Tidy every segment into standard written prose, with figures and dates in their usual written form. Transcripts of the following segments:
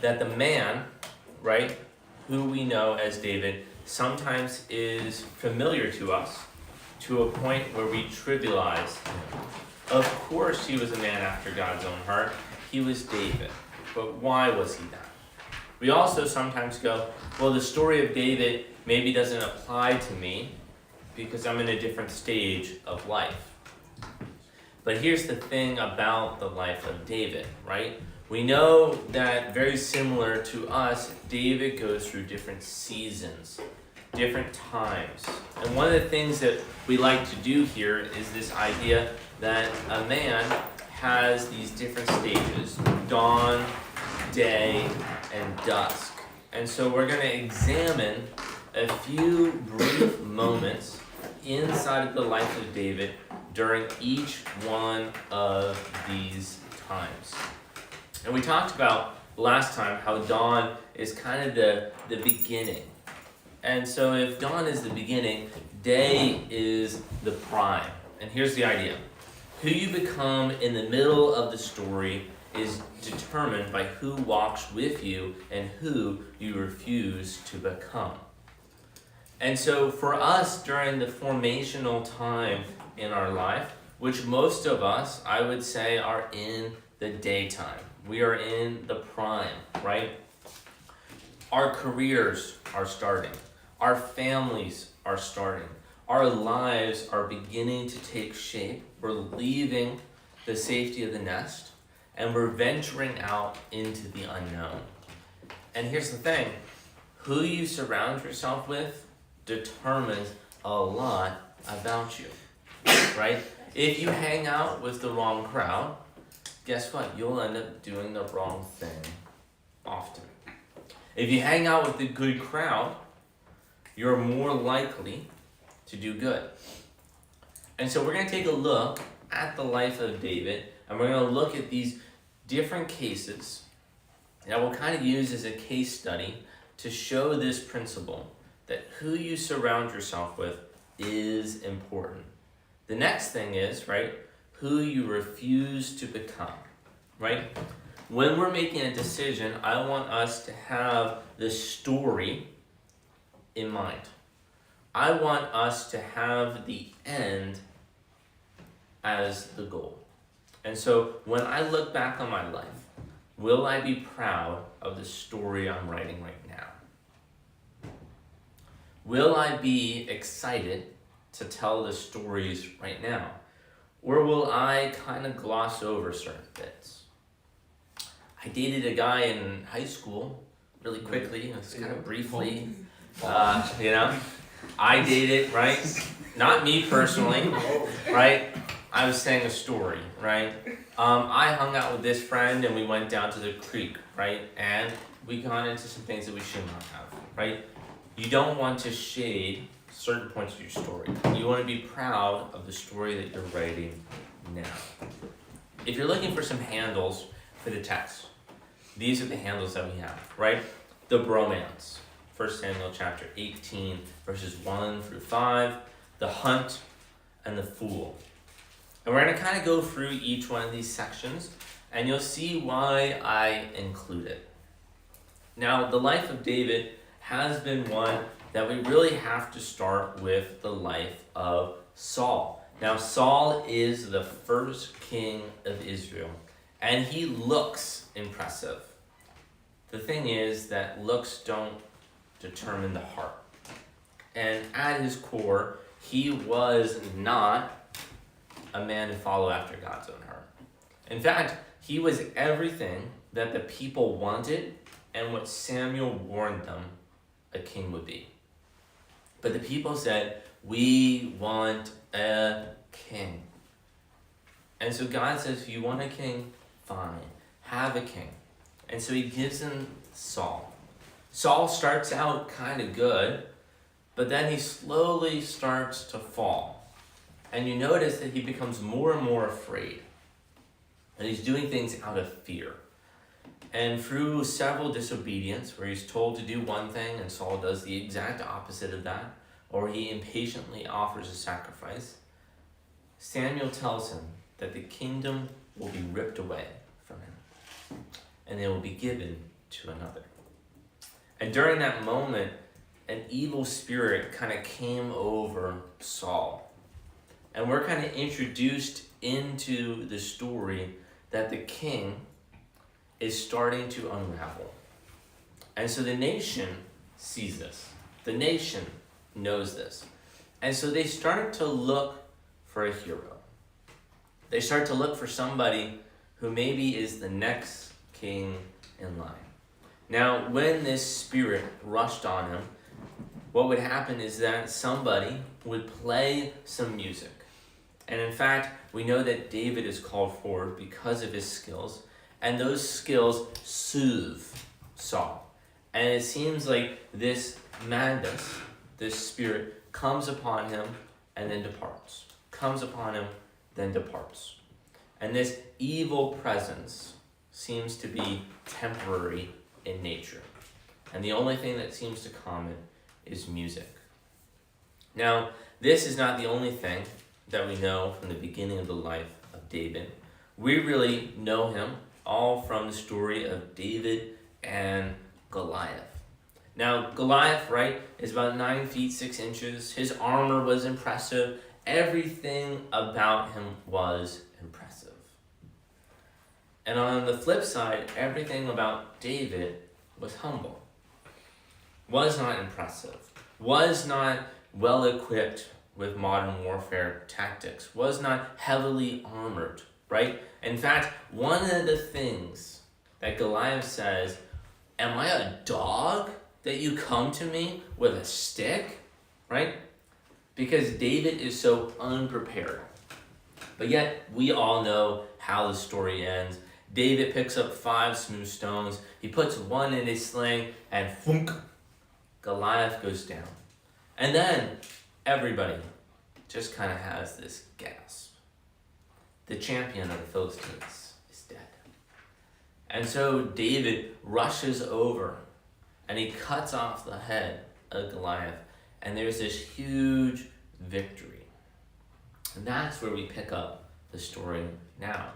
that the man, right, who we know as David, sometimes is familiar to us to a point where we trivialize him. Of course he was a man after God's own heart. He was David. But why was he that? We also sometimes go, well, the story of David maybe doesn't apply to me because I'm in a different stage of life. But here's the thing about the life of David, right? We know that very similar to us, David goes through different seasons, different times. And one of the things that we like to do here is this idea that a man has these different stages, dawn, day, and dusk. And so we're going to examine a few brief moments inside of the life of David during each one of these times. And we talked about last time how dawn is kind of the beginning. And so if dawn is the beginning, day is the prime. And here's the idea. Who you become in the middle of the story is determined by who walks with you and who you refuse to become. And so for us during the formational time in our life, which most of us, I would say, are in the daytime. We are in the prime, right? Our careers are starting. Our families are starting. Our lives are beginning to take shape. We're leaving the safety of the nest and we're venturing out into the unknown. And here's the thing, who you surround yourself with determines a lot about you, right? If you hang out with the wrong crowd, guess what? You'll end up doing the wrong thing often. If you hang out with the good crowd, you're more likely to do good. And so we're going to take a look at the life of David, and we're going to look at these different cases that we'll kind of use as a case study to show this principle that who you surround yourself with is important. The next thing is, right, who you refuse to become, right? When we're making a decision, I want us to have the story in mind. I want us to have the end as the goal. And so when I look back on my life, will I be proud of the story I'm writing right now? Will I be excited to tell the stories right now? Or will I kind of gloss over certain bits? I dated a guy in high school really quickly, just kind of briefly. I dated, right? Not me personally, right? I was saying a story, right? I hung out with this friend and we went down to the creek, right? And we got into some things that we should not have, right? You don't want to shade certain points of your story. You want to be proud of the story that you're writing now. If you're looking for some handles for the text, these are the handles that we have, right? The bromance, 1 Samuel chapter 18, verses 1 through 5, the hunt, and the fool. And we're going to kind of go through each one of these sections, and you'll see why I include it. Now, the life of David has been one that we really have to start with the life of Saul. Now, Saul is the first king of Israel, and he looks impressive. The thing is that looks don't determine the heart. And at his core, he was not a man to follow after God's own heart. In fact, he was everything that the people wanted and what Samuel warned them a king would be. But the people said, we want a king. And so God says, if you want a king, fine, have a king. And so he gives him Saul. Saul starts out kind of good, but then he slowly starts to fall. And you notice that he becomes more and more afraid. And he's doing things out of fear. And through several disobedience, where he's told to do one thing and Saul does the exact opposite of that, or he impatiently offers a sacrifice, Samuel tells him that the kingdom will be ripped away from him, and it will be given to another. And during that moment, an evil spirit kind of came over Saul. And we're kind of introduced into the story that the king is starting to unravel. And so the nation sees this. The nation knows this. And so they start to look for a hero. They start to look for somebody who maybe is the next king in line. Now, when this spirit rushed on him, what would happen is that somebody would play some music. And in fact, we know that David is called forward because of his skills, and those skills soothe Saul. And it seems like this madness, this spirit, comes upon him and then departs. Comes upon him, then departs. And this evil presence seems to be temporary in nature. And the only thing that seems to calm it is music. Now, this is not the only thing that we know from the beginning of the life of David. We really know him all from the story of David and Goliath. Now, Goliath, right, is about 9 feet 6 inches. His armor was impressive. Everything about him was impressive. And on the flip side, everything about David was humble, was not impressive, was not well equipped with modern warfare tactics, was not heavily armored, right? In fact, one of the things that Goliath says, "Am I a dog that you come to me with a stick?" Right? Because David is so unprepared. But yet, we all know how the story ends. David picks up 5 smooth stones, he puts one in his sling, and thunk, Goliath goes down. And then everybody just kind of has this gasp. The champion of the Philistines is dead. And so David rushes over and he cuts off the head of Goliath, and there's this huge victory. And that's where we pick up the story now.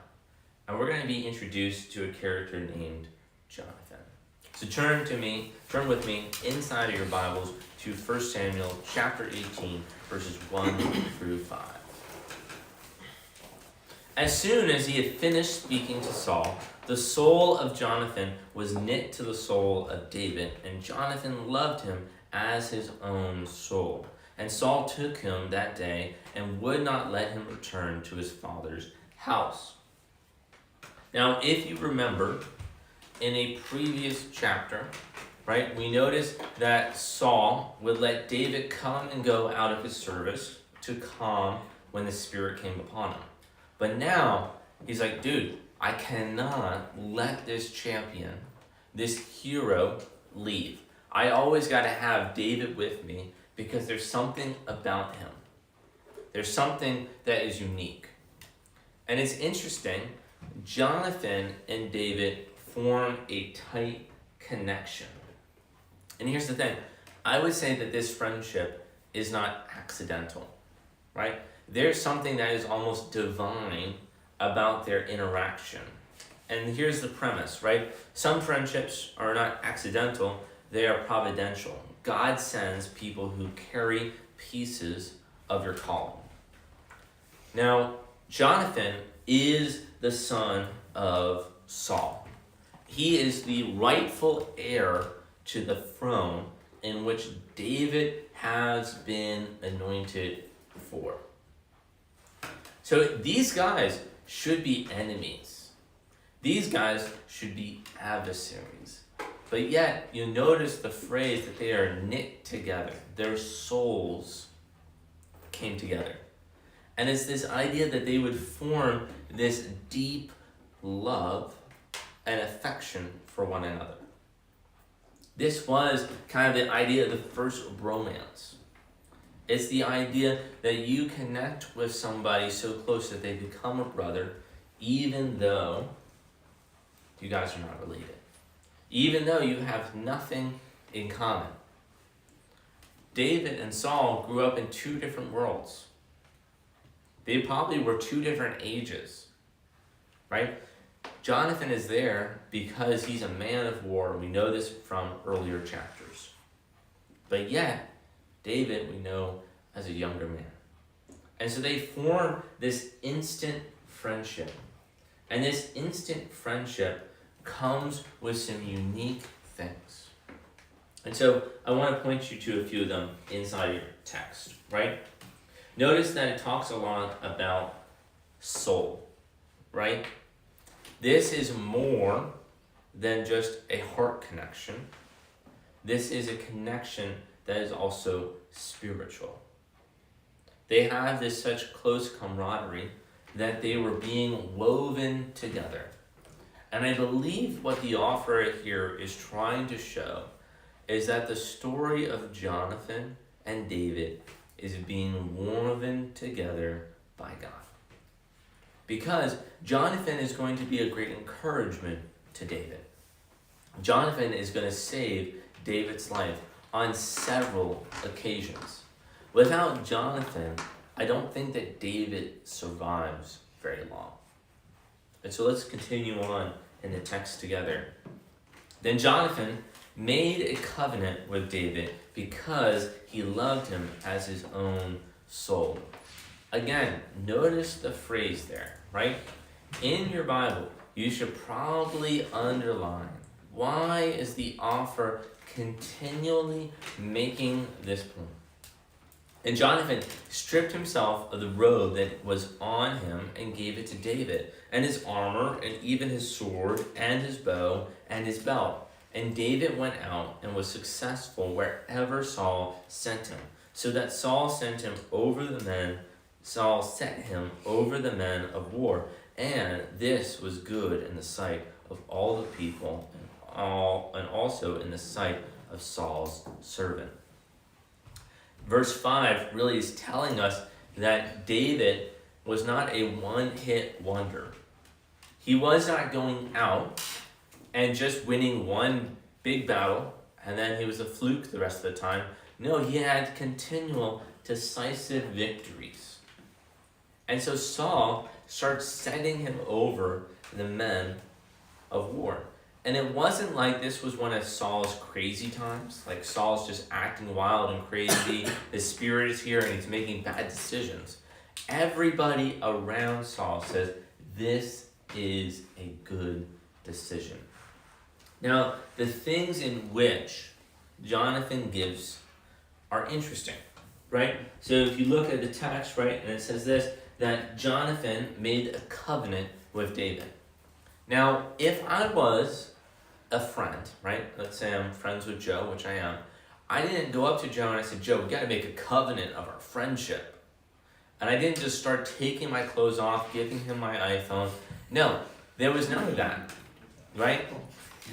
And we're going to be introduced to a character named Jonathan. So turn with me inside of your Bibles to 1 Samuel chapter 18, verses 1 through 5. As soon as he had finished speaking to Saul, the soul of Jonathan was knit to the soul of David, and Jonathan loved him as his own soul. And Saul took him that day and would not let him return to his father's house. Now, if you remember, in a previous chapter, right, we noticed that Saul would let David come and go out of his service to calm when the spirit came upon him. But now, he's like, dude, I cannot let this champion, this hero, leave. I always got to have David with me because there's something about him. There's something that is unique. And it's interesting, Jonathan and David form a tight connection. And here's the thing, I would say that this friendship is not accidental, right? There's something that is almost divine about their interaction. And here's the premise, right? Some friendships are not accidental, they are providential. God sends people who carry pieces of your calling. Now, Jonathan is the son of Saul. He is the rightful heir to the throne in which David has been anointed for. So these guys should be enemies. These guys should be adversaries. But yet, you notice the phrase that they are knit together. Their souls came together. And it's this idea that they would form this deep love and affection for one another. This was kind of the idea of the first romance. It's the idea that you connect with somebody so close that they become a brother, even though you guys are not related. Even though you have nothing in common. David and Saul grew up in 2 different worlds. They probably were 2 different ages, right? Jonathan is there because he's a man of war. We know this from earlier chapters. But yet, David, we know as a younger man. And so they form this instant friendship. And this instant friendship comes with some unique things. And so I want to point you to a few of them inside your text, right? Notice that it talks a lot about soul, right? This is more than just a heart connection. This is a connection that is also spiritual. They have this such close camaraderie that they were being woven together. And I believe what the author here is trying to show is that the story of Jonathan and David is being woven together by God. Because Jonathan is going to be a great encouragement to David. Jonathan is going to save David's life on several occasions. Without Jonathan, I don't think that David survives very long. And so let's continue on in the text together. Then Jonathan made a covenant with David because he loved him as his own soul. Again, notice the phrase there, right? In your Bible, you should probably underline, why is the author continually making this point? And Jonathan stripped himself of the robe that was on him and gave it to David, and his armor, and even his sword, and his bow, and his belt. And David went out and was successful wherever Saul sent him, so that Saul set him over the men of war, and this was good in the sight of all the people, and also in the sight of Saul's servant. Verse 5 really is telling us that David was not a one-hit wonder. He was not going out and just winning one big battle, and then he was a fluke the rest of the time. No, he had continual, decisive victories. And so Saul starts setting him over the men of war. And it wasn't like this was one of Saul's crazy times, like Saul's just acting wild and crazy, his spirit is here and he's making bad decisions. Everybody around Saul says, this is a good decision. Now, the things in which Jonathan gives are interesting, right? So if you look at the text, right, and it says this, that Jonathan made a covenant with David. Now, if I was a friend, right, let's say I'm friends with Joe, which I am, I didn't go up to Joe and I said, Joe, we got to make a covenant of our friendship. And I didn't just start taking my clothes off, giving him my iPhone. No, there was none of that, right?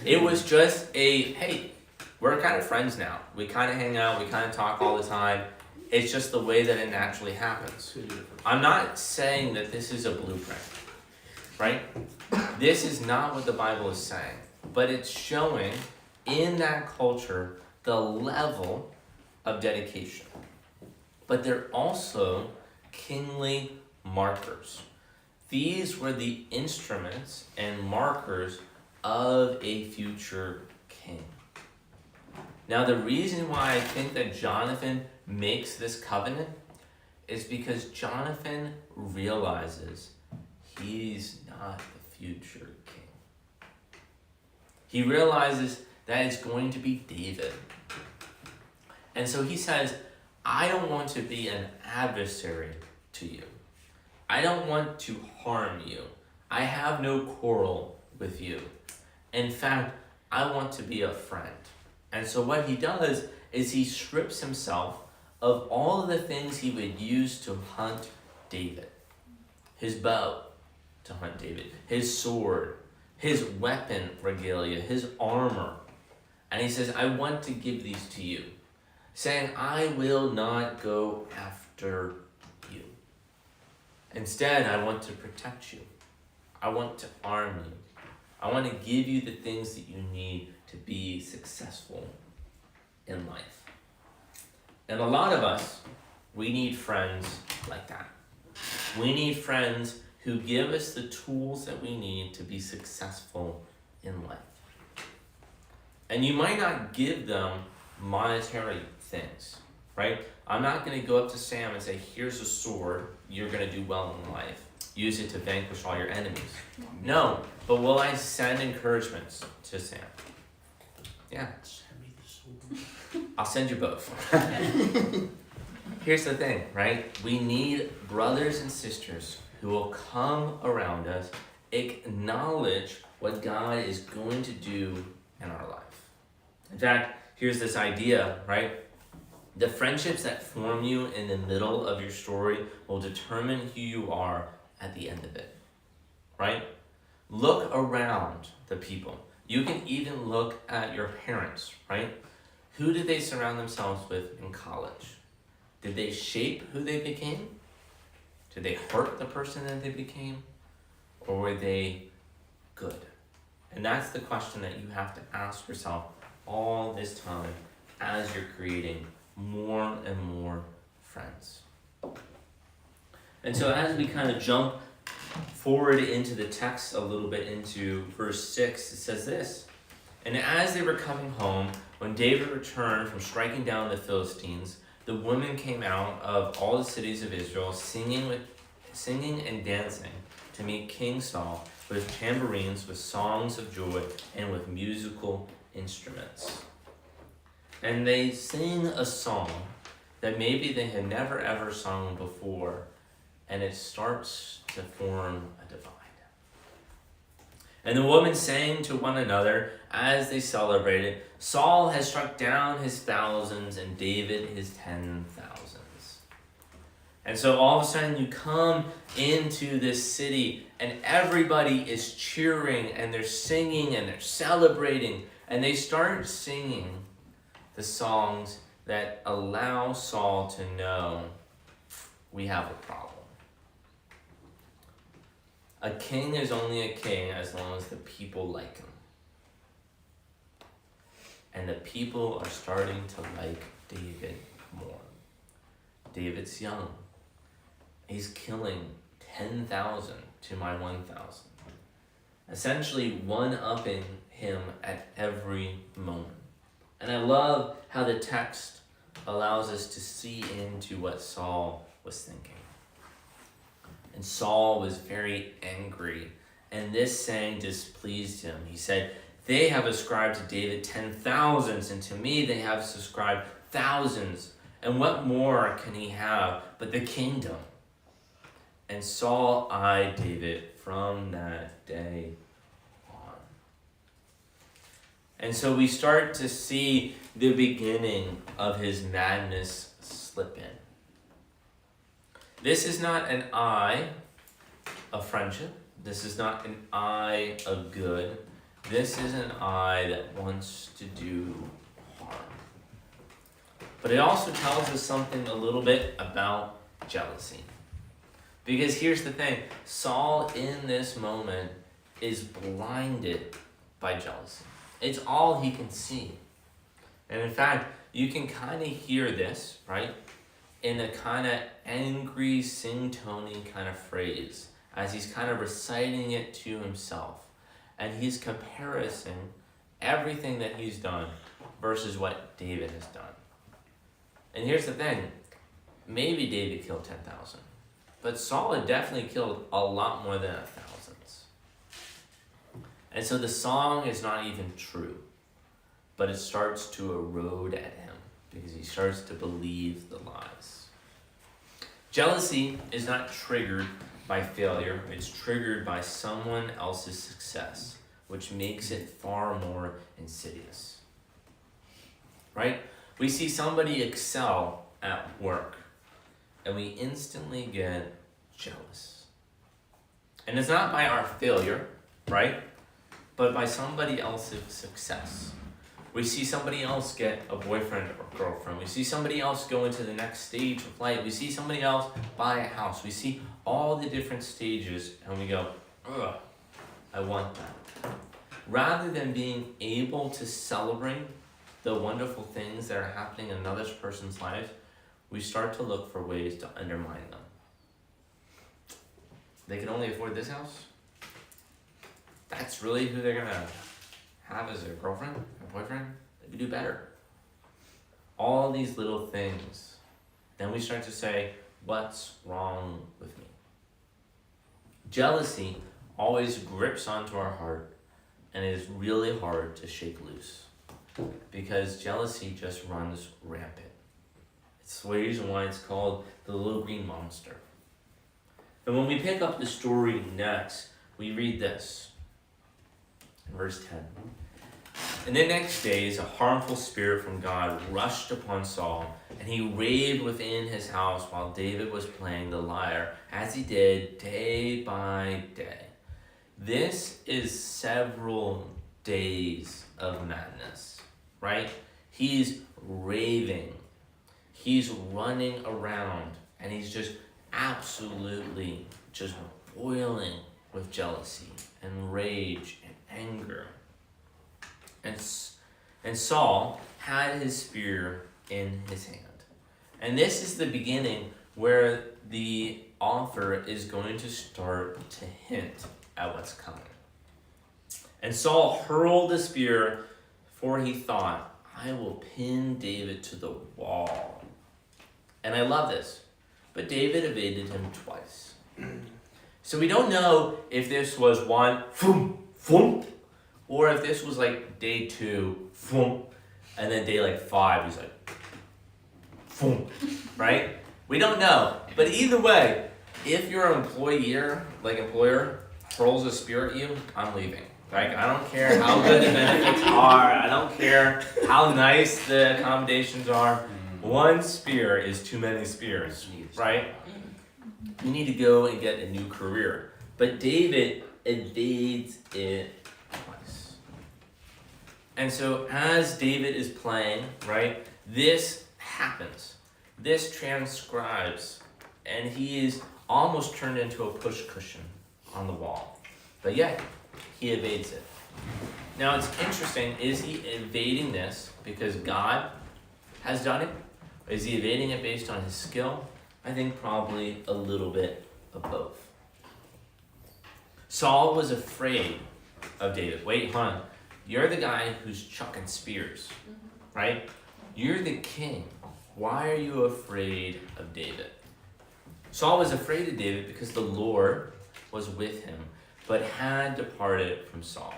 It was just hey, we're kind of friends now. We kind of hang out, we kind of talk all the time. It's just the way that it naturally happens. I'm not saying that this is a blueprint, right? This is not what the Bible is saying, but it's showing in that culture the level of dedication. But they're also kingly markers. These were the instruments and markers of a future king. Now, the reason why I think that Jonathan makes this covenant is because Jonathan realizes he's not the future king. He realizes that it's going to be David. And so he says, I don't want to be an adversary to you. I don't want to harm you. I have no quarrel with you. In fact, I want to be a friend. And so what he does is he strips himself of all of the things he would use to hunt David. His bow to hunt David, his sword, his weapon regalia, his armor. And he says, I want to give these to you, saying, I will not go after you. Instead, I want to protect you. I want to arm you. I want to give you the things that you need to be successful in life. And a lot of us, we need friends like that. We need friends who give us the tools that we need to be successful in life. And you might not give them monetary things, right? I'm not going to go up to Sam and say, here's a sword, you're going to do well in life. Use it to vanquish all your enemies. No, but will I send encouragements to Sam? Yeah. Send me the sword. I'll send you both. Here's the thing, right? We need brothers and sisters who will come around us, acknowledge what God is going to do in our life. In fact, here's this idea, right? The friendships that form you in the middle of your story will determine who you are at the end of it, right? Look around the people. You can even look at your parents, right? Who did they surround themselves with in college? Did they shape who they became? Did they hurt the person that they became? Or were they good? And that's the question that you have to ask yourself all this time as you're creating more and more friends. And so as we kind of jump forward into the text a little bit into verse 6, it says this: "And as they were coming home, when David returned from striking down the Philistines, the women came out of all the cities of Israel, singing and dancing to meet King Saul with tambourines, with songs of joy, and with musical instruments." And they sing a song that maybe they had never ever sung before, and it starts to form a divide. "And the women sang to one another as they celebrated, 'Saul has struck down his thousands and David his 10,000s.'" And so all of a sudden you come into this city and everybody is cheering and they're singing and they're celebrating, and they start singing the songs that allow Saul to know we have a problem. A king is only a king as long as the people like him. And the people are starting to like David more. David's young. He's killing 10,000 to my 1,000. Essentially one-upping him at every moment. And I love how the text allows us to see into what Saul was thinking. And Saul was very angry, and this saying displeased him. He said, "They have ascribed to David 10,000s, and to me they have ascribed thousands. And what more can he have but the kingdom?" And Saul eyed David from that day on. And so we start to see the beginning of his madness slip in. This is not an eye of friendship. This is not an eye of good. This is an eye that wants to do harm. But it also tells us something a little bit about jealousy. Because here's the thing, Saul in this moment is blinded by jealousy. It's all he can see. And in fact, you can kind of hear this, right? In a kind of angry, sing-tony kind of phrase, as he's kind of reciting it to himself. And he's comparing everything that he's done versus what David has done. And here's the thing, maybe David killed 10,000, but Saul had definitely killed a lot more than 1,000s. And so the song is not even true, but it starts to erode at him because he starts to believe the lies. Jealousy is not triggered by failure, it's triggered by someone else's success, which makes it far more insidious. Right? We see somebody excel at work, and we instantly get jealous. And it's not by our failure, right? But by somebody else's success. We see somebody else get a boyfriend or girlfriend. We see somebody else go into the next stage of life. We see somebody else buy a house. We see all the different stages and we go, ugh, I want that. Rather than being able to celebrate the wonderful things that are happening in another person's life, we start to look for ways to undermine them. they can only afford this house? That's really who they're gonna have as their girlfriend or boyfriend? They could do better. All these little things. Then we start to say, what's wrong with me? Jealousy always grips onto our heart and it is really hard to shake loose because jealousy just runs rampant. It's the reason why it's called the little green monster. And when we pick up the story next, we read this in verse 10. And the next days, a harmful spirit from God rushed upon Saul, and he raved within his house while David was playing the lyre, as he did day by day. This is several days of madness, right? He's raving. He's running around, and he's just absolutely just boiling with jealousy and rage and anger. And Saul had his spear in his hand. And this is the beginning where the author is going to start to hint at what's coming. And Saul hurled the spear, for he thought, I will pin David to the wall. And I love this. But David evaded him twice. So we don't know if this was one, boom, boom, or if this was like day 2, boom, and then day like 5, he's like, boom, right? We don't know. But either way, if your employer hurls a spear at you, I'm leaving. Like, I don't care how good the benefits are. I don't care how nice the accommodations are. One spear is too many spears, right? You need to go and get a new career. But David evades it twice. And so as David is playing, right, this happens. This transcribes, and he is almost turned into a push cushion on the wall. But yet, he evades it. Now it's interesting, is he evading this because God has done it? Or is he evading it based on his skill? I think probably a little bit of both. Saul was afraid of David. Wait, hold on. You're the guy who's chucking spears, right? You're the king. Why are you afraid of David? Saul was afraid of David because the Lord was with him, but had departed from Saul.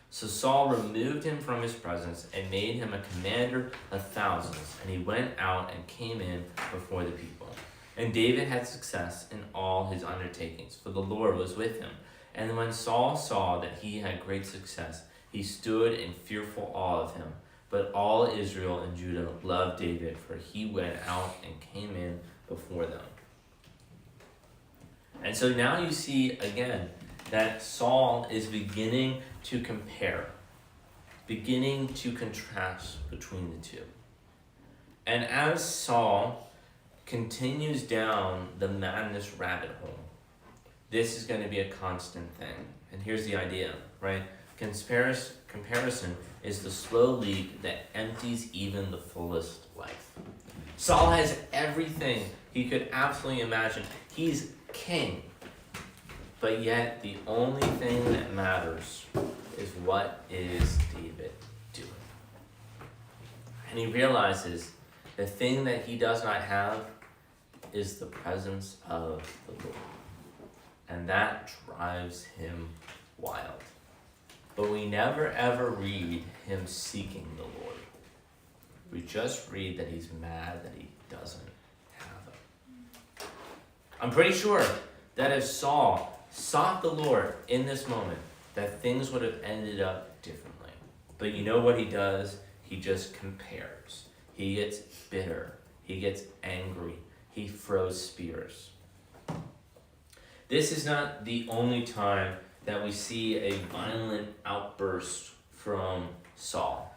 So Saul removed him from his presence and made him a commander of thousands, and he went out and came in before the people. And David had success in all his undertakings, for the Lord was with him. And when Saul saw that he had great success, he stood in fearful awe of him. But all Israel and Judah loved David, for he went out and came in before them. And so now you see again that Saul is beginning to compare, beginning to contrast between the two. And as Saul continues down the madness rabbit hole, this is going to be a constant thing. And here's the idea, right? Comparison is the slow leak that empties even the fullest life. Saul has everything he could absolutely imagine. He's king. But yet the only thing that matters is what is David doing. And he realizes the thing that he does not have is the presence of the Lord. And that drives him wild. But we never ever read him seeking the Lord. We just read that he's mad that he doesn't have it. I'm pretty sure that if Saul sought the Lord in this moment, that things would have ended up differently. But you know what he does? He just compares. He gets bitter. He gets angry. He throws spears. This is not the only time that we see a violent outburst from Saul.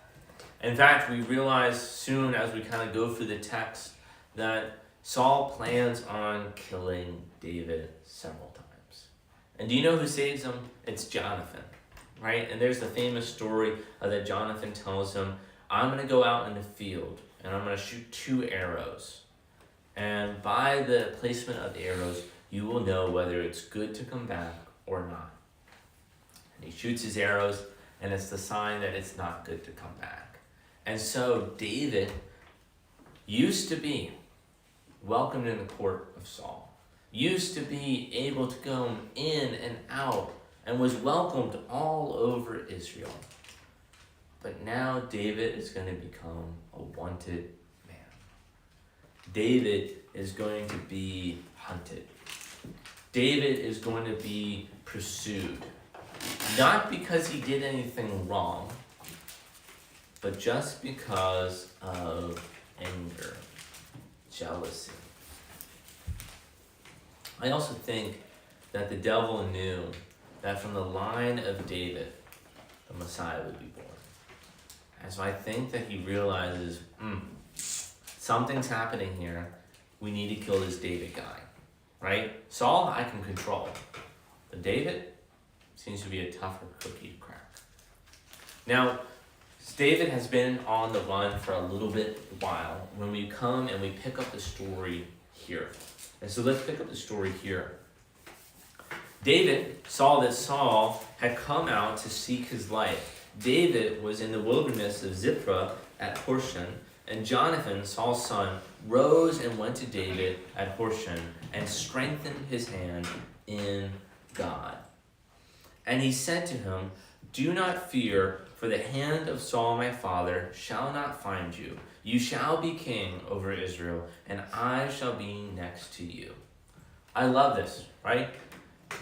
In fact, we realize soon as we kind of go through the text that Saul plans on killing David several times. And do you know who saves him? It's Jonathan, right? And there's the famous story that Jonathan tells him, I'm going to go out in the field and I'm going to shoot 2 arrows. And by the placement of the arrows, you will know whether it's good to come back or not. And he shoots his arrows, and it's the sign that it's not good to come back. And so David used to be welcomed in the court of Saul, used to be able to go in and out, and was welcomed all over Israel. But now David is going to become a wanted man. David is going to be hunted. David is going to be pursued. Not because he did anything wrong, but just because of anger, jealousy. I also think that the devil knew that from the line of David, the Messiah would be born. And so I think that he realizes, something's happening here. We need to kill this David guy, right? Saul, I can control. But David seems to be a tougher cookie to crack. Now, David has been on the run for a little while when we come and we pick up the story here. And so let's pick up the story here. David saw that Saul had come out to seek his life. David was in the wilderness of Ziphrah at Horshan, and Jonathan, Saul's son, rose and went to David at Horshan and strengthened his hand in God. And he said to him, "Do not fear, for the hand of Saul my father shall not find you. You shall be king over Israel, and I shall be next to you." I love this, right?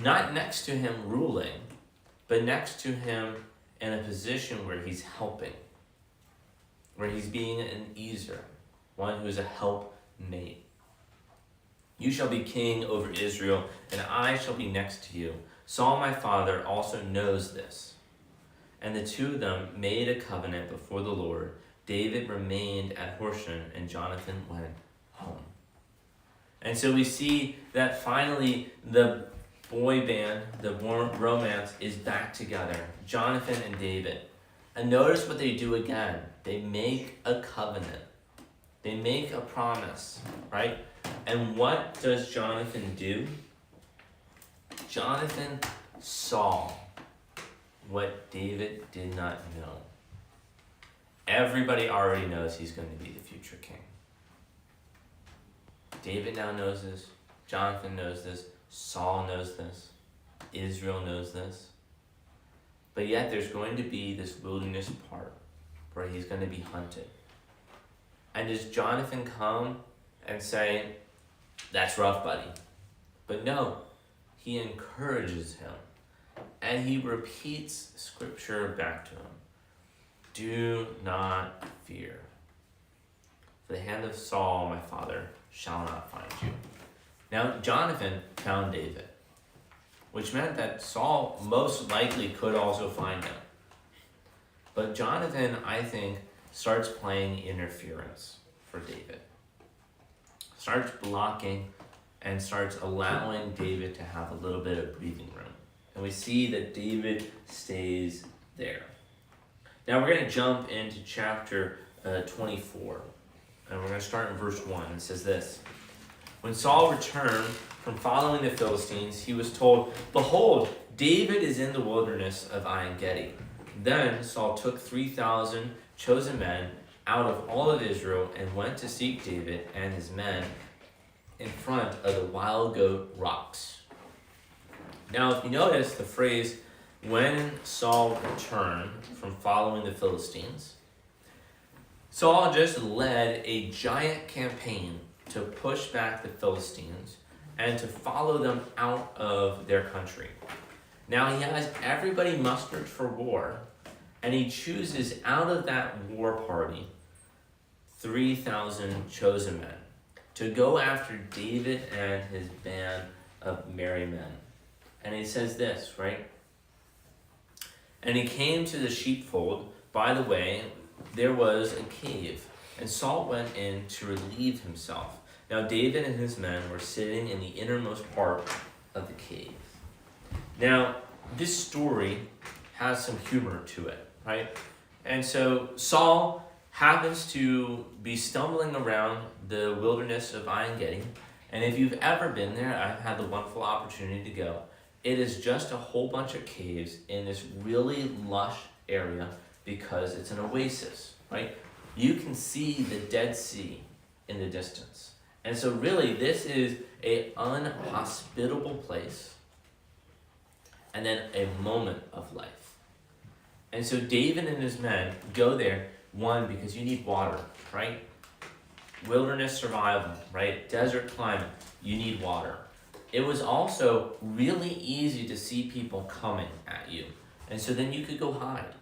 Not next to him ruling, but next to him in a position where he's helping, where he's being an ezer, one who is a helpmate. "You shall be king over Israel, and I shall be next to you. Saul my father also knows this." And the two of them made a covenant before the Lord. David remained at Horshan, and Jonathan went home. And so we see that finally the boy band, the romance, is back together. Jonathan and David. And notice what they do again. They make a covenant. They make a promise, right? And what does Jonathan do? Jonathan saw what David did not know. Everybody already knows he's going to be the future king. David now knows this. Jonathan knows this. Saul knows this. Israel knows this. But yet there's going to be this wilderness part where he's going to be hunted. And does Jonathan come and say, "That's rough, buddy"? But no, he encourages him. And he repeats scripture back to him. "Do not fear. For the hand of Saul, my father, shall not find you." Now, Jonathan found David, which meant that Saul most likely could also find him. But Jonathan, I think, starts playing interference for David. Starts blocking and starts allowing David to have a little bit of breathing room. And we see that David stays there. Now we're going to jump into chapter 24. And we're going to start in verse 1. It says this: "When Saul returned from following the Philistines, he was told, 'Behold, David is in the wilderness of En-gedi.' Then Saul took 3,000 chosen men out of all of Israel and went to seek David and his men in front of the wild goat rocks." Now, if you notice the phrase, "when Saul returned from following the Philistines," Saul just led a giant campaign to push back the Philistines and to follow them out of their country. Now he has everybody mustered for war, and he chooses out of that war party 3,000 chosen men to go after David and his band of merry men. And he says this, right? "And he came to the sheepfold. By the way, there was a cave, and Saul went in to relieve himself. Now David and his men were sitting in the innermost part of the cave." Now, this story has some humor to it, right? And so Saul happens to be stumbling around the wilderness of En-gedi, And if you've ever been there, I've had the wonderful opportunity to go. It is just a whole bunch of caves in this really lush area because it's an oasis, right? You can see the Dead Sea in the distance. And so really this is an unhospitable place and then a moment of life. And so David and his men go there, one, because you need water, right? Wilderness survival, right? Desert climate, you need water. It was also really easy to see people coming at you. And so then you could go hide.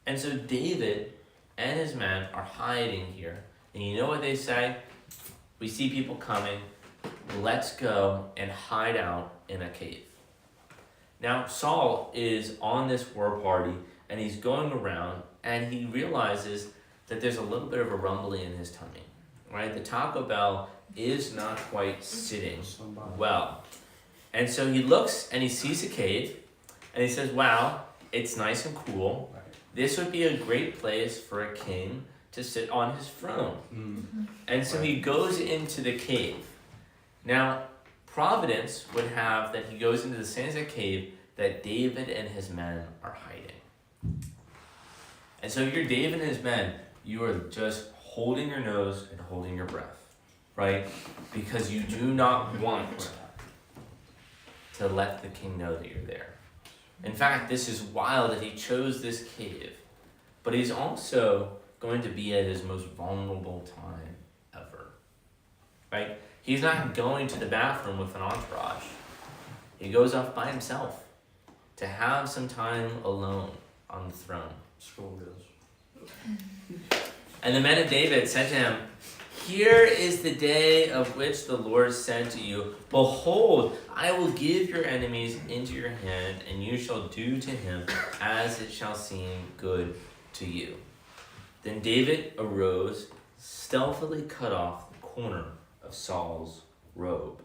And so David and his men are hiding here. And you know what they say? We see people coming, let's go and hide out in a cave. Now Saul is on this war party and he's going around and he realizes that there's a little bit of a rumbling in his tummy, right? The Taco Bell is not quite sitting well. And so he looks and he sees a cave and he says, wow, it's nice and cool. This would be a great place for a king to sit on his throne. And so he goes into the cave. Now, Providence would have that he goes into the same exact cave that David and his men are hiding. And so if you're David and his men, you are just holding your nose and holding your breath, right? Because you do not want to let the king know that you're there. In fact, this is wild that he chose this cave, but he's also going to be at his most vulnerable time ever, right? He's not going to the bathroom with an entourage. He goes off by himself to have some time alone on the throne. And the men of David said to him, here is the day of which the Lord said to you, behold, I will give your enemies into your hand, and you shall do to him as it shall seem good to you. Then David arose, stealthily cut off the corner of Saul's robe.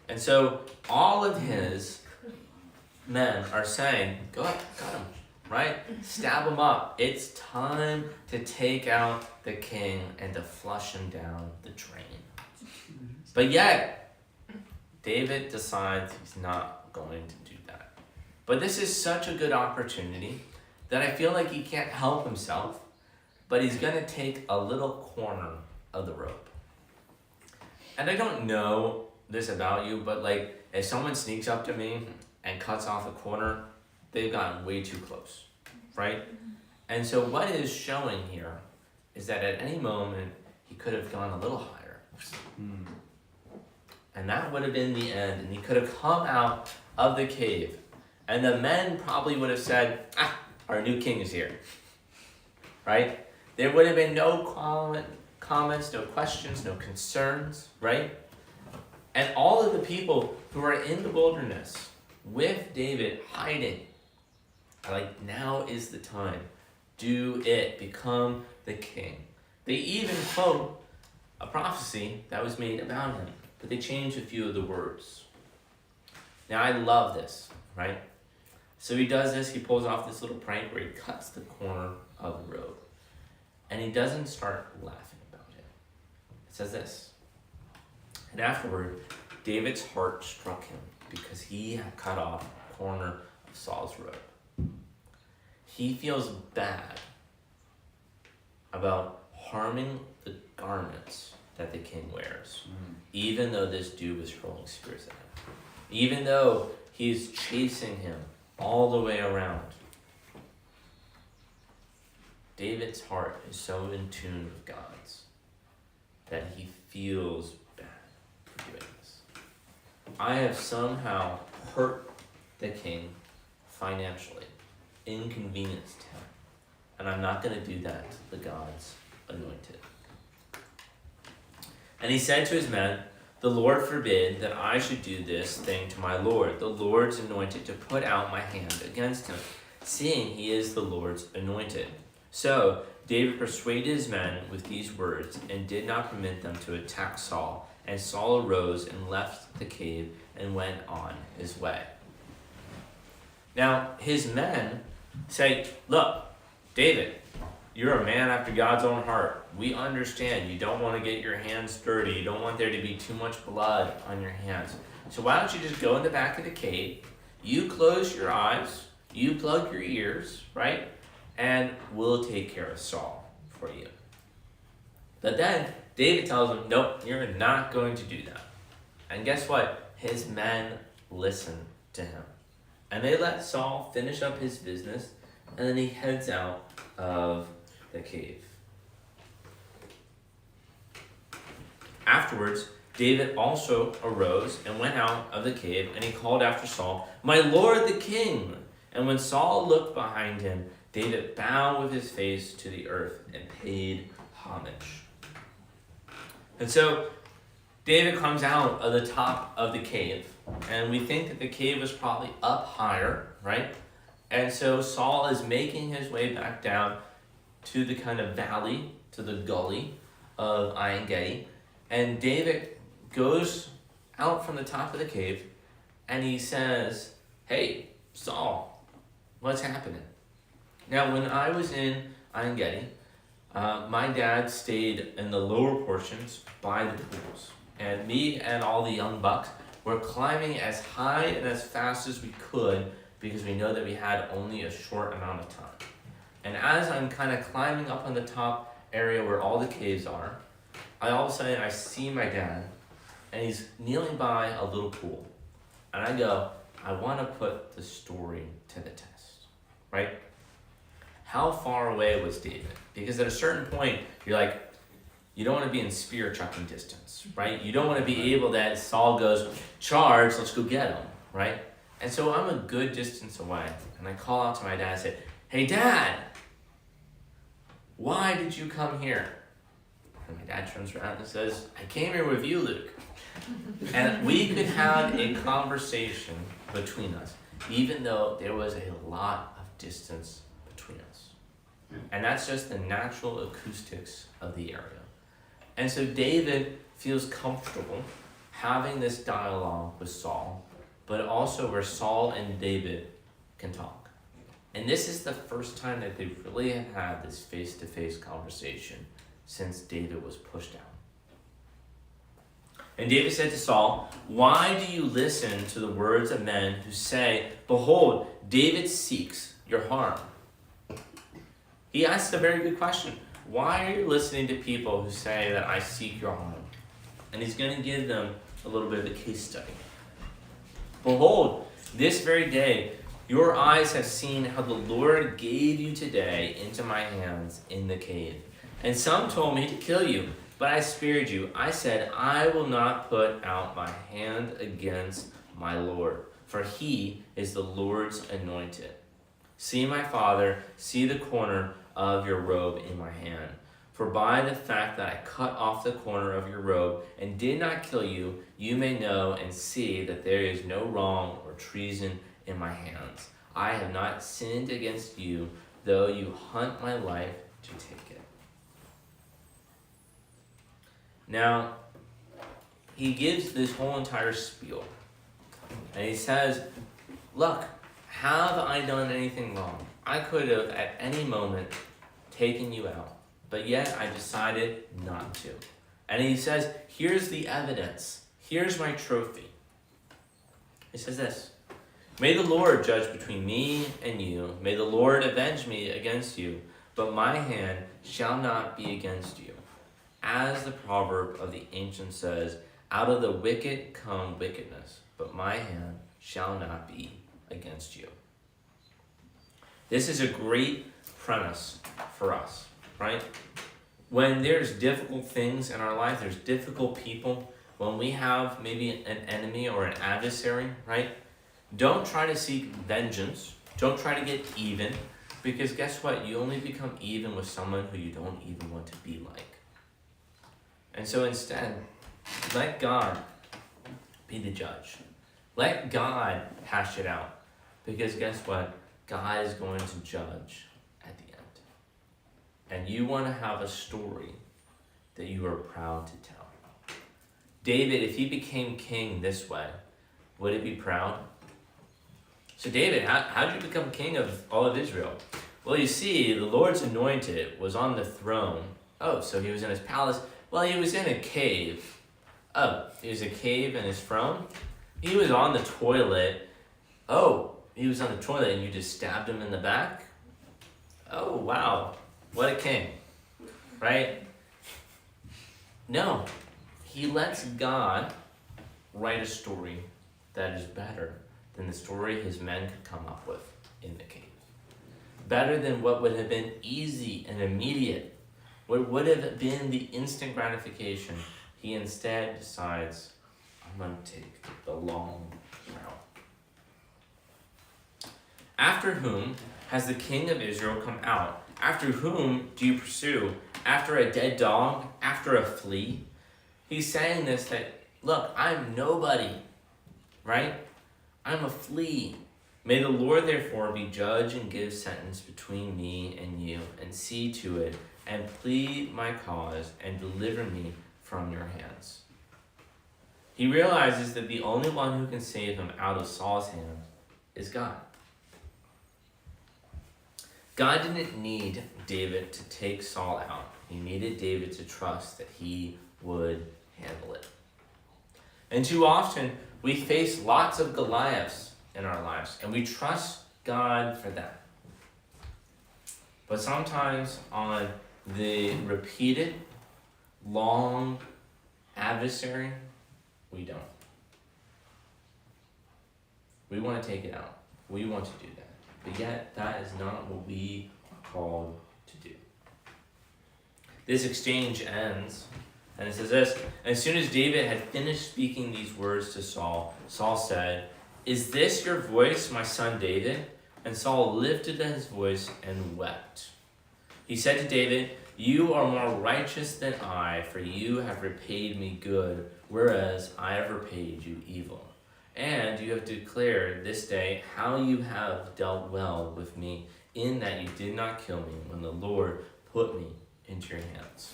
And so all of his men are saying, go up, cut him, right? Stab him up. It's time to take out the king and to flush him down the drain. But yet, David decides he's not going to do that. But this is such a good opportunity that I feel like he can't help himself, but he's going to take a little corner of the rope. And I don't know this about you, but like if someone sneaks up to me and cuts off a corner, they've gotten way too close, right? And so what is showing here is that at any moment he could have gone a little higher. And that would have been the end, and he could have come out of the cave. And the men probably would have said, our new king is here, right? There would have been no comments, no questions, no concerns, right? And all of the people who are in the wilderness with David hiding are like, now is the time. Do it. Become the king. They even quote a prophecy that was made about him, but they changed a few of the words. Now I love this, right? So he does this, he pulls off this little prank where he cuts the corner of the robe. And he doesn't start laughing about it. It says this. And afterward, David's heart struck him because he had cut off a corner of Saul's robe. He feels bad about harming the garments that the king wears, even though this dude was hurling spears at him, even though he's chasing him all the way around. David's heart is so in tune with God's that he feels bad for doing this. I have somehow hurt the king financially, inconvenienced him, and I'm not going to do that to the God's anointed. And he said to his men, the Lord forbid that I should do this thing to my Lord, the Lord's anointed, to put out my hand against him, seeing he is the Lord's anointed. So David persuaded his men with these words and did not permit them to attack Saul. And Saul arose and left the cave and went on his way. Now his men say, look, David, you're a man after God's own heart. We understand you don't want to get your hands dirty. You don't want there to be too much blood on your hands. So why don't you just go in the back of the cave, you close your eyes, you plug your ears, right? And we'll take care of Saul for you. But then David tells him, nope, you're not going to do that. And guess what? His men listen to him. And they let Saul finish up his business, and then he heads out of the cave. Afterwards, David also arose and went out of the cave, and he called after Saul, "My lord the king!" And when Saul looked behind him, David bowed with his face to the earth and paid homage. And so David comes out of the top of the cave, and we think that the cave was probably up higher, right? And so Saul is making his way back down to the kind of valley, to the gully of En Gedi, and David goes out from the top of the cave, and he says, "Hey, Saul, what's happening?" Now, when I was in En Gedi, my dad stayed in the lower portions by the pools. And me and all the young bucks were climbing as high and as fast as we could because we know that we had only a short amount of time. And as I'm kind of climbing up on the top area where all the caves are, all of a sudden I see my dad, and he's kneeling by a little pool. And I go, I want to put the story to the test, right? How far away was David? Because at a certain point, you're like, you don't want to be in spear chucking distance, right? You don't want to be able that Saul goes, charge, let's go get him, right? And so I'm a good distance away, and I call out to my dad and say, "Hey, Dad, why did you come here?" And my dad turns around and says, "I came here with you, Luke." And we could have a conversation between us, even though there was a lot of distance between us. And that's just the natural acoustics of the area. And so David feels comfortable having this dialogue with Saul, but also where Saul and David can talk. And this is the first time that they really have had this face-to-face conversation since David was pushed out. And David said to Saul, "Why do you listen to the words of men who say, 'Behold, David seeks your harm'?" He asked a very good question. Why are you listening to people who say that I seek your harm? And he's going to give them a little bit of a case study. "Behold, this very day your eyes have seen how the Lord gave you today into my hands in the cave. And some told me to kill you, but I spared you. I said, I will not put out my hand against my Lord, for he is the Lord's anointed. See, my father, see the corner of your robe in my hand. For by the fact that I cut off the corner of your robe and did not kill you, you may know and see that there is no wrong or treason in my hands. I have not sinned against you, though you hunt my life to take it." Now, he gives this whole entire spiel. And he says, look, have I done anything wrong? I could have at any moment taken you out, but yet I decided not to. And he says, here's the evidence. Here's my trophy. He says this, "May the Lord judge between me and you. May the Lord avenge me against you, but my hand shall not be against you. As the proverb of the ancient says, out of the wicked come wickedness, but my hand shall not be against you." This is a great premise for us, right? When there's difficult things in our life, there's difficult people, when we have maybe an enemy or an adversary, right? Don't try to seek vengeance. Don't try to get even, because guess what? You only become even with someone who you don't even want to be like. And so instead, let God be the judge. Let God hash it out, because guess what? God is going to judge at the end. And you want to have a story that you are proud to tell. David, if he became king this way, would he be proud? So David, how did you become king of all of Israel? Well, Well, you see, the Lord's anointed was on the throne. Oh, so he was in his palace. Well, he was in a cave. Oh, he was a cave in his throne? He was on the toilet. Oh, he was on the toilet and you just stabbed him in the back? Oh, wow. What a king. Right? No. He lets God write a story that is better than the story his men could come up with in the cave. Better than what would have been easy and immediate. What would have been the instant gratification. He instead decides, I'm going to take the long route. After whom has the king of Israel come out? After whom do you pursue? After a dead dog? After a flea? He's saying this that, look, I'm nobody, right? I'm a flea. May the Lord therefore be judge and give sentence between me and you, and see to it, and plead my cause, and deliver me from your hands. He realizes that the only one who can save him out of Saul's hand is God. God didn't need David to take Saul out. He needed David to trust that he would handle it. And too often, we face lots of Goliaths in our lives, and we trust God for that. But sometimes on the repeated, long adversary, we don't. We want to take it out. We want to do that. But yet, that is not what we are called to do. This exchange ends, and it says this: as soon as David had finished speaking these words to Saul, Saul said, "Is this your voice, my son David?" And Saul lifted his voice and wept. He said to David, "You are more righteous than I, for you have repaid me good, whereas I have repaid you evil. And you have declared this day how you have dealt well with me, in that you did not kill me when the Lord put me into your hands."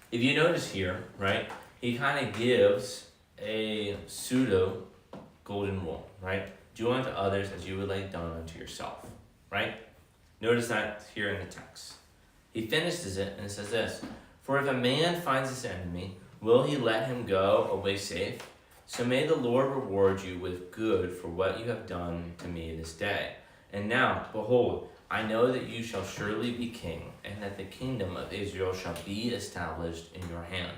If you notice here, right, he kind of gives a pseudo golden rule, right? Do unto others as you would like done unto yourself, right? Notice that here in the text. He finishes it and it says this: "For if a man finds his enemy, will he let him go away safe? So may the Lord reward you with good for what you have done to me this day. And now, behold, I know that you shall surely be king, and that the kingdom of Israel shall be established in your hand.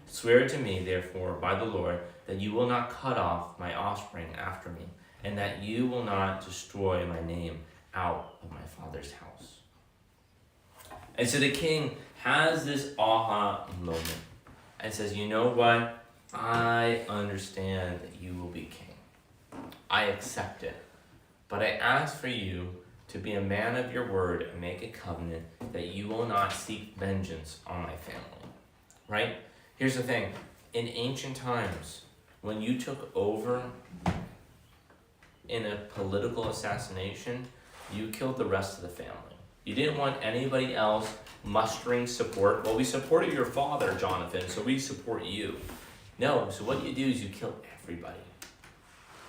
Swear to me, therefore, by the Lord, that you will not cut off my offspring after me, and that you will not destroy my name out of my father's house." And so the king has this aha moment and says, you know what? I understand that you will be king. I accept it. But I ask for you to be a man of your word and make a covenant that you will not seek vengeance on my family. Right? Here's the thing. In ancient times, when you took over in a political assassination, you killed the rest of the family. You didn't want anybody else mustering support. Well, we supported your father, Jonathan, so we support you. No, so what you do is you kill everybody.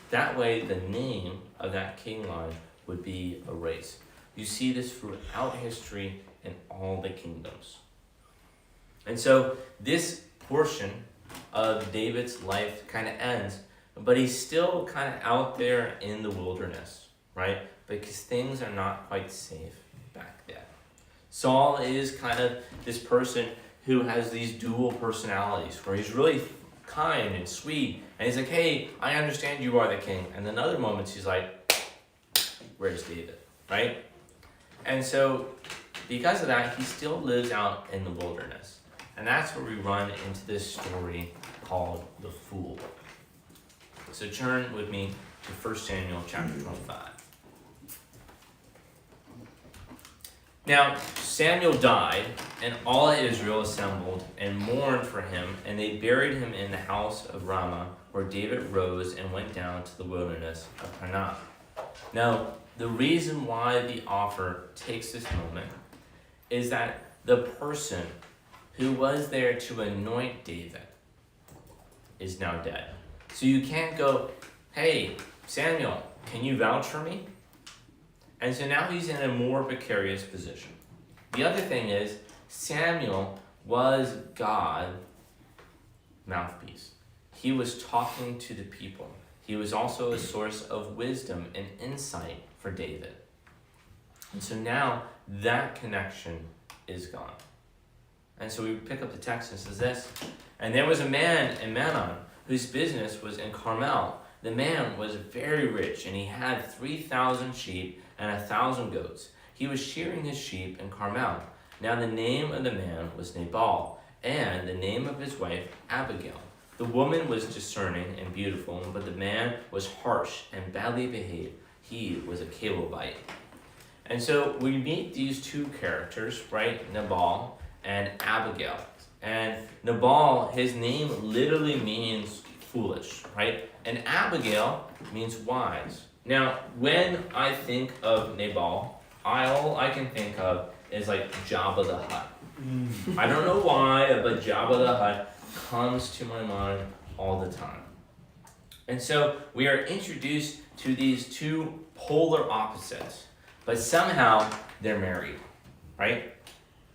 That way, the name of that king line would be erased. You see this throughout history in all the kingdoms. And so this portion of David's life kind of ends, but he's still kind of out there in the wilderness, right? Because things are not quite safe back then. Saul is kind of this person who has these dual personalities, where he's really kind and sweet, and he's like, hey, I understand you are the king. And then other moments he's like, where's David, right? And so because of that, he still lives out in the wilderness. And that's where we run into this story called The Fool. So turn with me to 1 Samuel chapter 25. Now, Samuel died, and all Israel assembled and mourned for him, and they buried him in the house of Ramah, where David rose and went down to the wilderness of Paran. Now, the reason why the author takes this moment is that the person who was there to anoint David is now dead. So you can't go, hey, Samuel, can you vouch for me? And so now he's in a more precarious position. The other thing is, Samuel was God's mouthpiece. He was talking to the people. He was also a source of wisdom and insight for David. And so now that connection is gone. And so we pick up the text and it says this, and there was a man in Manon whose business was in Carmel. The man was very rich, and he had 3,000 sheep and 1,000 goats. He was shearing his sheep in Carmel. Now the name of the man was Nabal, and the name of his wife Abigail. The woman was discerning and beautiful, but the man was harsh and badly behaved. He was a Calebite. And so we meet these two characters, right? Nabal and Abigail. And Nabal, his name literally means foolish, right? And Abigail means wise. Now, when I think of Nabal, all I can think of is like Jabba the Hutt. I don't know why, but Jabba the Hutt comes to my mind all the time. And so we are introduced to these two polar opposites, but somehow they're married, right?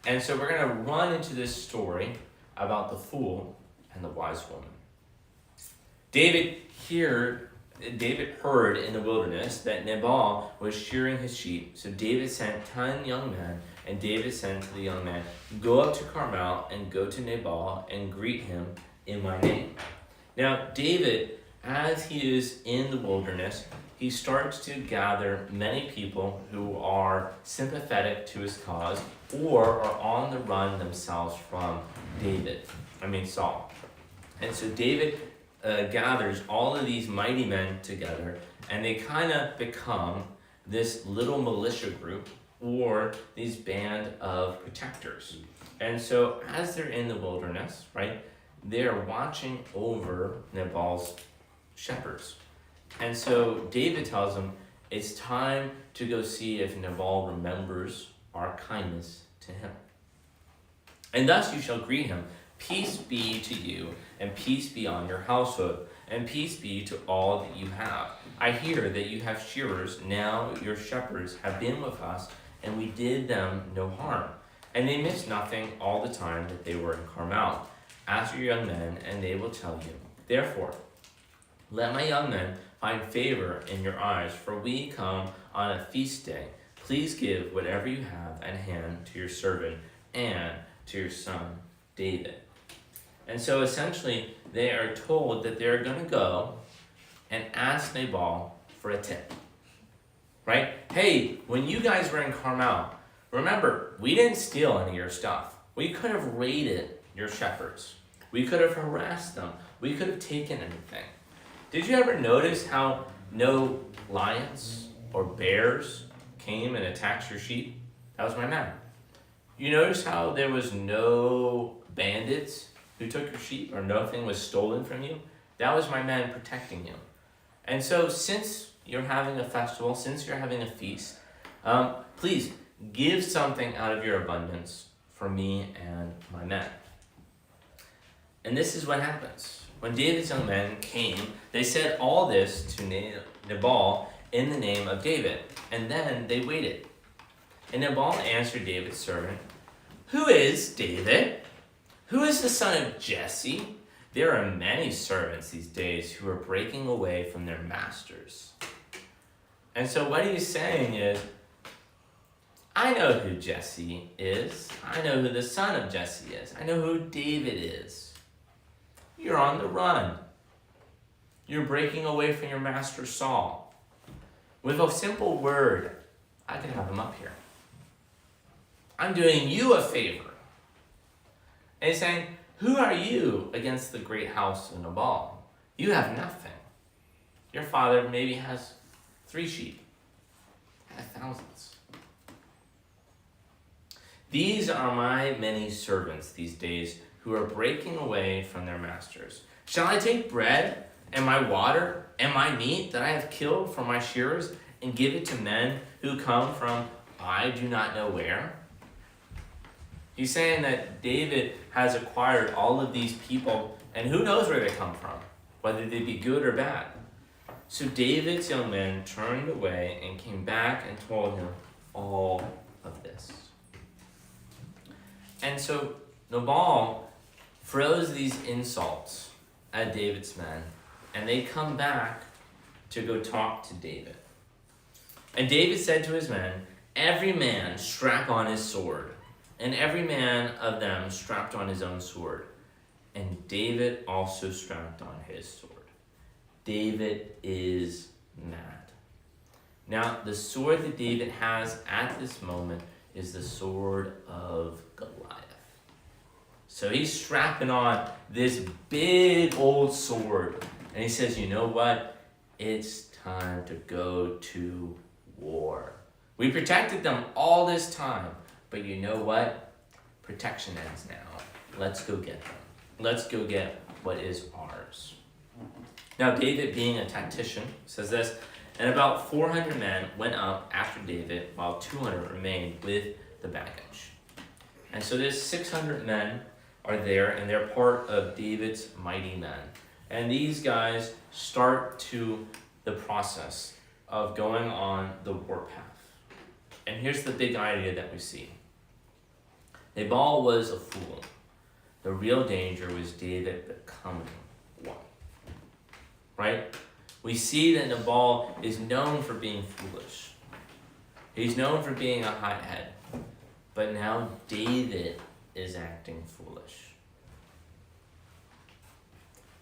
And so we're going to run into this story about the fool and the wise woman. David heard in the wilderness that Nabal was shearing his sheep. So David sent 10 young men, and David said to the young man, "Go up to Carmel and go to Nabal and greet him in my name." Now David, as he is in the wilderness, he starts to gather many people who are sympathetic to his cause or are on the run themselves from Saul. And so David gathers all of these mighty men together, and they kind of become this little militia group or these band of protectors. And so as they're in the wilderness, right, they're watching over Nabal's shepherds. And so David tells them, it's time to go see if Nabal remembers our kindness to him. And thus you shall greet him. Peace be to you, and peace be on your household, and peace be to all that you have. I hear that you have shearers. Now your shepherds have been with us, and we did them no harm. And they missed nothing all the time that they were in Carmel. Ask your young men, and they will tell you. Therefore, let my young men find favor in your eyes, for we come on a feast day. Please give whatever you have at hand to your servant and to your son David. And so essentially, they are told that they're going to go and ask Nabal for a tip. Right? Hey, when you guys were in Carmel, remember, we didn't steal any of your stuff. We could have raided your shepherds. We could have harassed them. We could have taken anything. Did you ever notice how no lions or bears came and attacked your sheep? That was my man. You notice how there was no bandits who took your sheep or nothing was stolen from you? That was my man protecting you. And so since you're having a festival, since you're having a feast, please give something out of your abundance for me and my men. And this is what happens. When David's young men came, they said all this to Nabal in the name of David, and then they waited. And Nabal answered David's servant, "Who is David? Who is the son of Jesse? There are many servants these days who are breaking away from their masters." And so what he's saying is, I know who Jesse is. I know who the son of Jesse is. I know who David is. You're on the run. You're breaking away from your master Saul. With a simple word, I could have him up here. I'm doing you a favor. And he's saying, who are you against the great house of Nabal? You have nothing. Your father maybe has 3 sheep. I have thousands. These are my many servants these days who are breaking away from their masters. Shall I take bread and my water and my meat that I have killed for my shearers and give it to men who come from I do not know where? He's saying that David has acquired all of these people, and who knows where they come from, whether they be good or bad. So David's young men turned away and came back and told him all of this. And so Nabal throws these insults at David's men, and they come back to go talk to David. And David said to his men, "Every man strap on his sword." And every man of them strapped on his own sword. And David also strapped on his sword. David is mad. Now, the sword that David has at this moment is the sword of Goliath. So he's strapping on this big old sword. And he says, you know what? It's time to go to war. We protected them all this time. But you know what? Protection ends now. Let's go get them. Let's go get what is ours. Now, David, being a tactician, says this, and about 400 men went up after David, while 200 remained with the baggage. And so there's 600 men are there, and they're part of David's mighty men. And these guys start to the process of going on the warpath. And here's the big idea that we see. Nabal was a fool. The real danger was David becoming one. Right? We see that Nabal is known for being foolish. He's known for being a hothead. But now David is acting foolish.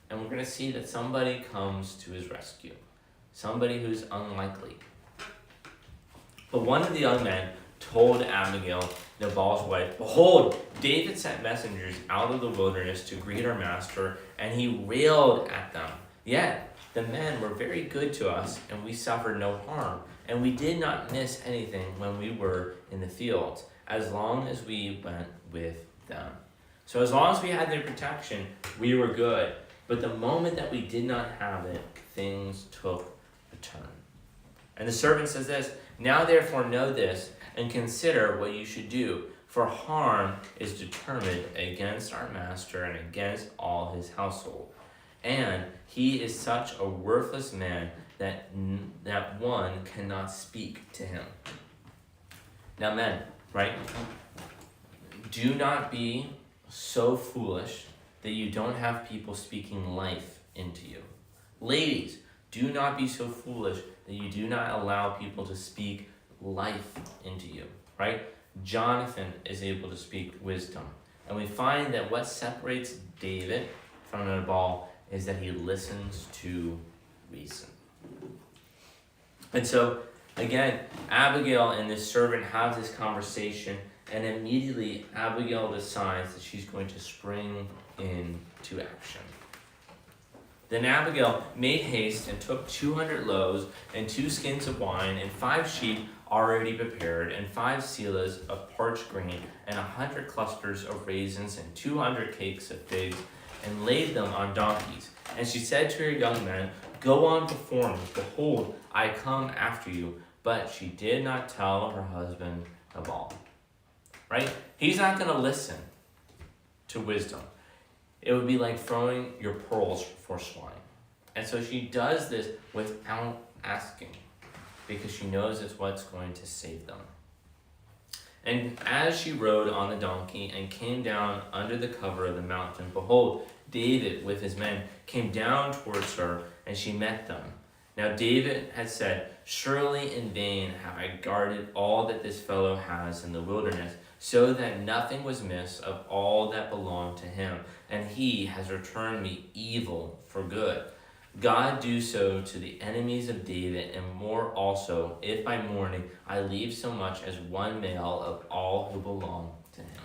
And we're going to see that somebody comes to his rescue. Somebody who's unlikely. But one of the young men told Abigail, Nabal's wife, "Behold, David sent messengers out of the wilderness to greet our master, and he railed at them. Yet the men were very good to us, and we suffered no harm, and we did not miss anything when we were in the fields, as long as we went with them." So as long as we had their protection, we were good. But the moment that we did not have it, things took a turn. And the servant says this, "Now therefore know this, and consider what you should do, for harm is determined against our master and against all his household. And he is such a worthless man that one cannot speak to him." Now men, right? Do not be so foolish that you don't have people speaking life into you. Ladies, do not be so foolish that you do not allow people to speak life into you, right? Jonathan is able to speak wisdom. And we find that what separates David from Nabal is that he listens to reason. And so, again, Abigail and this servant have this conversation, and immediately Abigail decides that she's going to spring into action. Then Abigail made haste and took 200 loaves and 2 skins of wine and 5 sheep already prepared and 5 seahs of parched grain and 100 clusters of raisins and 200 cakes of figs, and laid them on donkeys. And she said to her young men, "Go on before me, behold, I come after you." But she did not tell her husband Nabal. Right? He's not going to listen to wisdom. It would be like throwing your pearls for swine. And so she does this without asking, because she knows it's what's going to save them. And as she rode on the donkey and came down under the cover of the mountain, behold, David with his men came down towards her, and she met them. Now David had said, "Surely in vain have I guarded all that this fellow has in the wilderness, so that nothing was missed of all that belonged to him, and he has returned me evil for good. God do so to the enemies of David, and more also, if by morning I leave so much as one male of all who belong to him."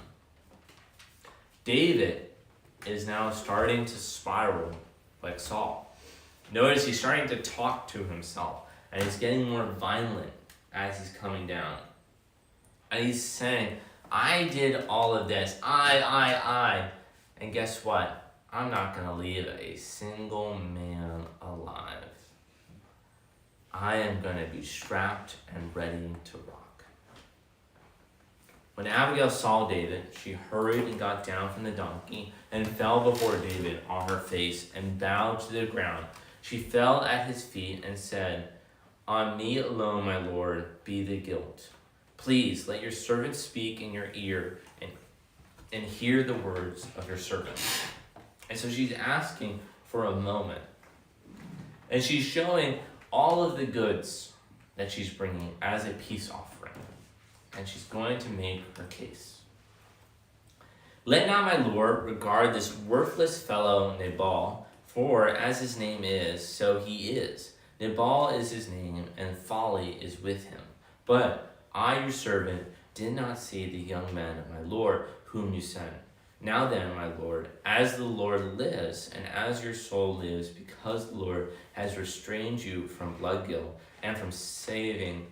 David is now starting to spiral like Saul. Notice he's starting to talk to himself, and he's getting more violent as he's coming down. And he's saying, "I did all of this, I. And guess what? I'm not going to leave a single man alive. I am going to be strapped and ready to rock." When Abigail saw David, she hurried and got down from the donkey and fell before David on her face and bowed to the ground. She fell at his feet and said, "On me alone, my Lord, be the guilt. Please let your servant speak in your ear and hear the words of your servant." And so she's asking for a moment. And she's showing all of the goods that she's bringing as a peace offering. And she's going to make her case. "Let not my Lord regard this worthless fellow Nabal, for as his name is, so he is. Nabal is his name, and folly is with him. But I, your servant, did not see the young man of my Lord, whom you sent. Now then, my Lord, as the Lord lives, and as your soul lives, because the Lord has restrained you from blood guilt, and from saving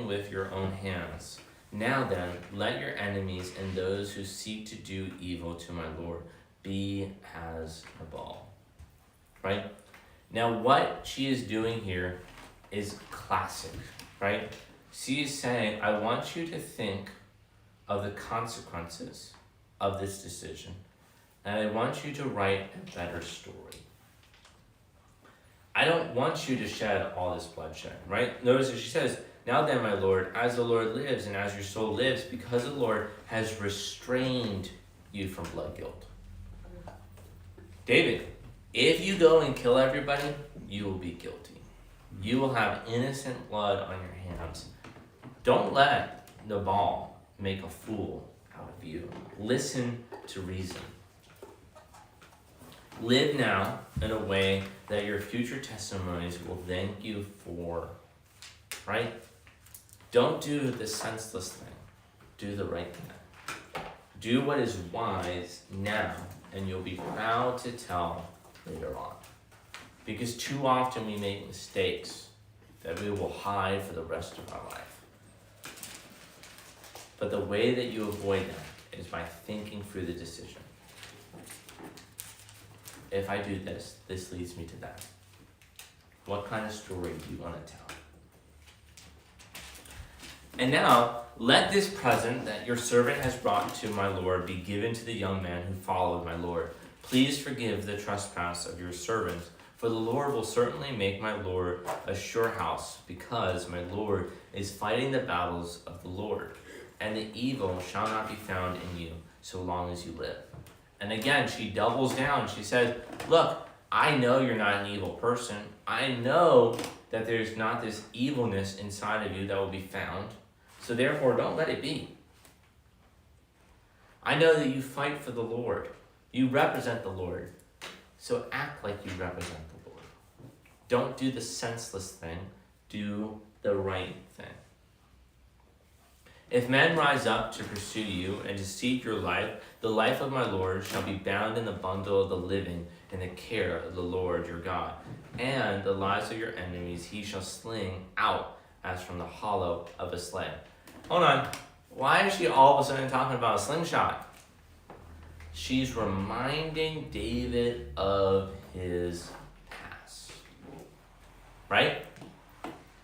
with your own hands. Now then, let your enemies and those who seek to do evil to my Lord be as Nabal." Right? Now what she is doing here is classic, right? She is saying, I want you to think of the consequences of this decision, and I want you to write a better story. I don't want you to shed all this bloodshed, right? Notice that she says, "Now then, my Lord, as the Lord lives and as your soul lives, because the Lord has restrained you from blood guilt." David, if you go and kill everybody, you will be guilty. You will have innocent blood on your hands. Don't let Nabal make a fool out of you. Listen to reason. Live now in a way that your future testimonies will thank you for, right? Don't do the senseless thing. Do the right thing. Do what is wise now, and you'll be proud to tell later on. Because too often we make mistakes that we will hide for the rest of our life. But the way that you avoid that is by thinking through the decision. If I do this, this leads me to that. What kind of story do you want to tell? And now, let this present that your servant has brought to my Lord be given to the young man who followed my Lord. Please forgive the trespass of your servant, for the Lord will certainly make my Lord a sure house, because my Lord is fighting the battles of the Lord, and the evil shall not be found in you so long as you live. And again, she doubles down. She says, look, I know you're not an evil person. I know that there's not this evilness inside of you that will be found. So therefore, don't let it be. I know that you fight for the Lord. You represent the Lord. So act like you represent the Lord. Don't do the senseless thing. Do the right thing. If men rise up to pursue you and to seek your life, the life of my Lord shall be bound in the bundle of the living in the care of the Lord your God. And the lives of your enemies he shall sling out as from the hollow of a sling. Hold on. Why is she all of a sudden talking about a slingshot? She's reminding David of his past. Right?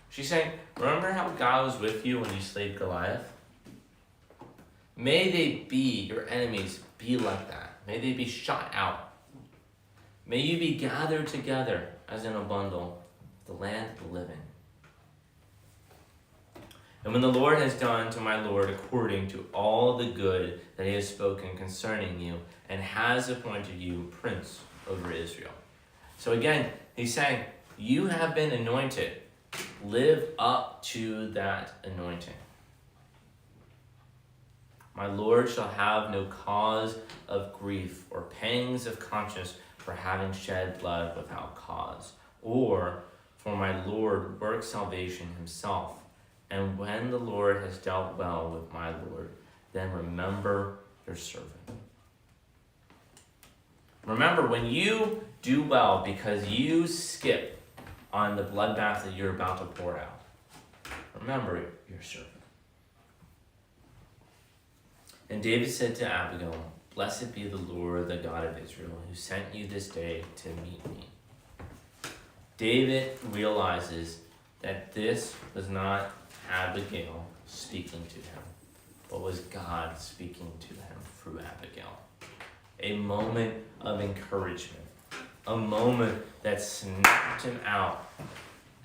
She's saying, remember how God was with you when you slayed Goliath? May they be, your enemies, be like that. May they be shot out. May you be gathered together as in a bundle, the land of the living. And when the Lord has done to my Lord according to all the good that he has spoken concerning you, and has appointed you prince over Israel. So again, he's saying, you have been anointed. Live up to that anointing. My Lord shall have no cause of grief or pangs of conscience for having shed blood without cause, or for my Lord work salvation himself. And when the Lord has dealt well with my Lord, then remember your servant. Remember, when you do well because you skip on the bloodbath that you're about to pour out, remember your servant. And David said to Abigail, blessed be the Lord, the God of Israel, who sent you this day to meet me. David realizes that this was not Abigail speaking to him, but was God speaking to him through Abigail. A moment of encouragement, a moment that snapped him out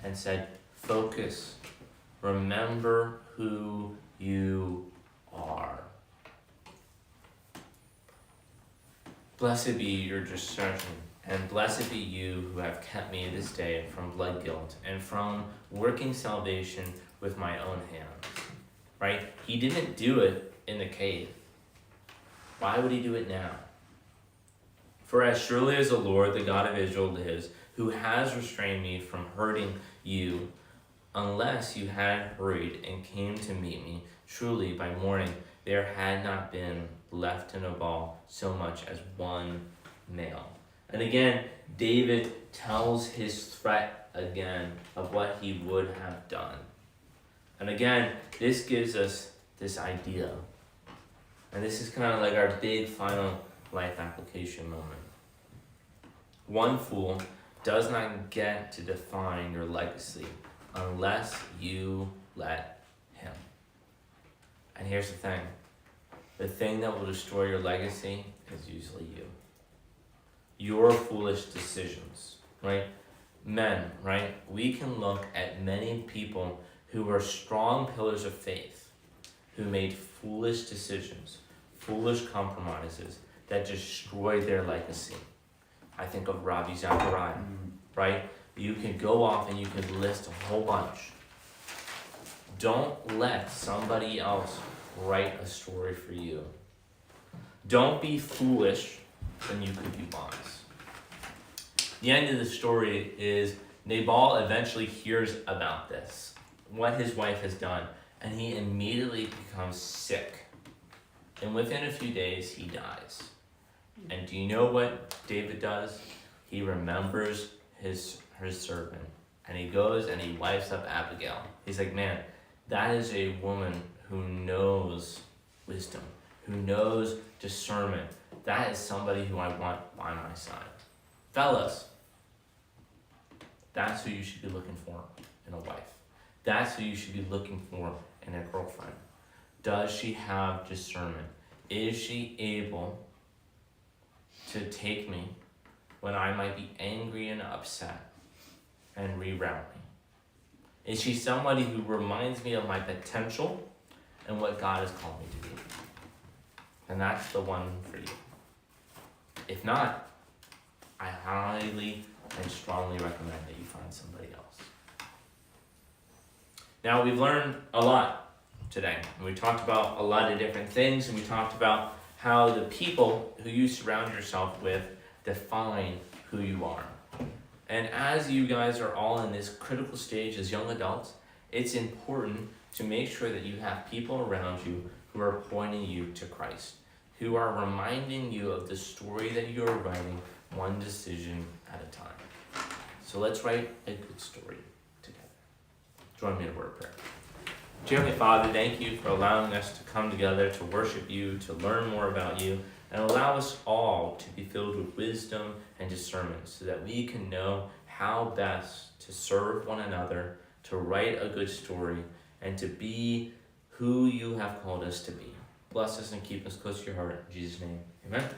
and said, focus, remember who you are. Blessed be your discernment, and blessed be you who have kept me this day from blood guilt and from working salvation with my own hands. Right? He didn't do it in the cave. Why would he do it now? For as surely as the Lord, the God of Israel, lives, who has restrained me from hurting you, unless you had hurried and came to meet me, truly by morning there had not been left in Nabal so much as one male. And again, David tells his threat again of what he would have done. And again, this gives us this idea. And this is kind of like our big final life application moment. One fool does not get to define your legacy unless you let him. And here's the thing. The thing that will destroy your legacy is usually you. Your foolish decisions, right? Men, right? We can look at many people who were strong pillars of faith, who made foolish decisions, foolish compromises that destroyed their legacy. I think of Ravi Zachariah, right? You can go off and you can list a whole bunch. Don't let somebody else write a story for you. Don't be foolish when you could be wise. The end of the story is Nabal eventually hears about this, what his wife has done, and he immediately becomes sick. And within a few days, he dies. And do you know what David does? He remembers his servant, and he goes and he wipes up Abigail. He's like, man, that is a woman who knows wisdom, who knows discernment. That is somebody who I want by my side. Fellas, that's who you should be looking for in a wife. That's who you should be looking for in a girlfriend. Does she have discernment? Is she able to take me when I might be angry and upset and reroute me? Is she somebody who reminds me of my potential and what God has called me to be? And that's the one for you. If not, I highly and strongly recommend that you find somebody else. Now, we've learned a lot today. And we talked about a lot of different things, and we talked about how the people who you surround yourself with define who you are. And as you guys are all in this critical stage as young adults, it's important to make sure that you have people around you who are pointing you to Christ, who are reminding you of the story that you are writing one decision at a time. So let's write a good story together. Join me in a word of prayer. Dear Heavenly Father, thank you for allowing us to come together to worship you, to learn more about you, and allow us all to be filled with wisdom and discernment so that we can know how best to serve one another, to write a good story, and to be who you have called us to be. Bless us and keep us close to your heart. In Jesus' name, amen.